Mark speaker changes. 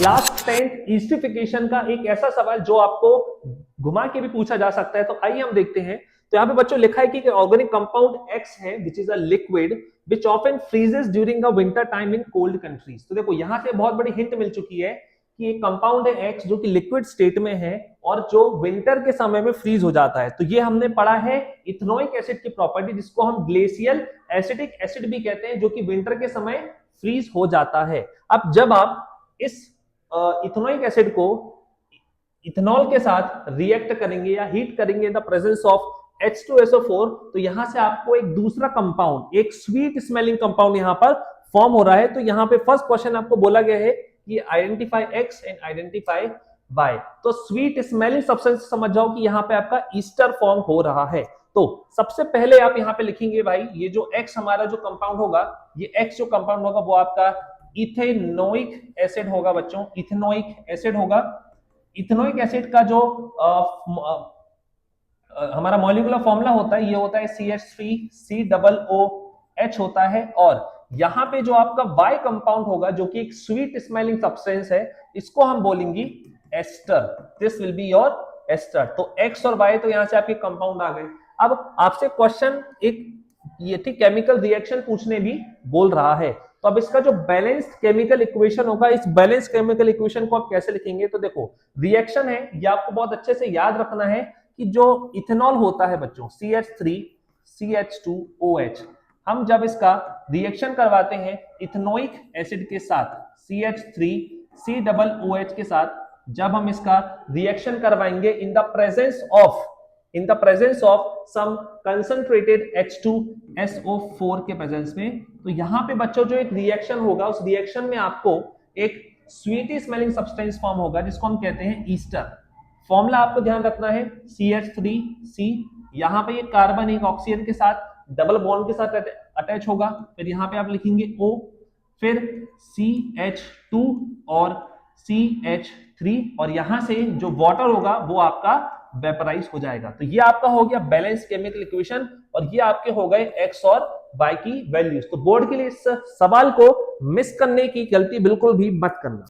Speaker 1: Class 10 ईस्टिफिकेशन का एक ऐसा सवाल जो आपको घुमा के भी पूछा जा सकता है। तो आइए हम देखते हैं। तो यहाँ पे बच्चों लिखा है कि ऑर्गेनिक कंपाउंड एक्स है which is a liquid which often freezes during the winter time in cold countries. तो देखो यहाँ से बहुत बड़ी हिंट मिल चुकी है कि एक कंपाउंड है एक्स जो कि लिक्विड स्टेट में है और जो विंटर के समय में फ्रीज हो जाता है। तो ये हमने पढ़ा है इथेनोइक एसिड की प्रॉपर्टी जिसको हम ग्लेशियल एसिडिक एसिड भी कहते हैं, जो कि विंटर के समय फ्रीज हो जाता है। अब जब आप इस इथेनोइक एसिड को इथेनॉल के साथ रिएक्ट करेंगे या हीट करेंगे इन द प्रेजेंस ऑफ H2SO4, तो यहां से आपको एक दूसरा कंपाउंड, एक स्वीट स्मेलिंग कंपाउंड यहां पर फॉर्म हो रहा है। तो यहां पे फर्स्ट क्वेश्चन आपको बोला गया है कि identify X and identify Y. तो स्वीट स्मेलिंग सब्सटेंस समझ जाओ कि यहां पे आपका ईस्टर फॉर्म हो रहा है। तो सबसे पहले आप यहां पे लिखेंगे भाई, ये जो एक्स हमारा जो कंपाउंड होगा, ये एक्स जो कंपाउंड होगा वो आपका इथेनोइक एसिड होगा बच्चों, इथेनोइक एसिड होगा। इथेनोइक एसिड का जो हमारा मॉलिक्यूलर फॉर्मूला होता है ये होता है CH3COOH होता है। और यहां पे जो आपका Y कंपाउंड होगा जो कि एक स्वीट स्मेलिंग सब्सटेंस है, इसको हम बोलेंगे ester. This will be your ester. तो X और Y तो यहां से आपके कंपाउंड आ गए। अब आपसे क्वेश्चन एक ये ठीक केमिकल रिएक्शन पूछने भी बोल रहा है। तो अब इसका जो बैलेंस्ड केमिकल इक्वेशन होगा, इस बैलेंस केमिकल इक्वेशन को आप कैसे लिखेंगे? तो देखो रिएक्शन है ये आपको बहुत अच्छे से याद रखना है कि जो इथेनॉल होता है बच्चों CH3CH2OH, हम जब इसका रिएक्शन करवाते हैं इथेनोइक एसिड के साथ CH3COOH के साथ, जब हम इसका रिएक्शन करवाएंगे in the presence of some concentrated H2SO4 के प्रेजेंस में, तो यहां पे बच्चों जो एक रिएक्शन होगा उस रिएक्शन में आपको एक स्वीटी स्मेलिंग सब्सटेंस फॉर्म होगा जिसको हम कहते हैं ईस्टर। फॉर्मूला आपको ध्यान रखना है CH3C, यहां पे ये कार्बन एक ऑक्सीजन के साथ डबल बॉन्ड के साथ अटैच होगा, फिर यहां पे आप लिखेंगे O, फिर CH2 और CH3, और यहां से जो वाटर होगा वो आपका वेपराइज हो जाएगा। तो ये आपका हो गया बैलेंस केमिकल इक्वेशन और ये आपके हो गए एक्स और वाई की वैल्यूज। तो बोर्ड के लिए इस सवाल को मिस करने की गलती बिल्कुल भी मत करना।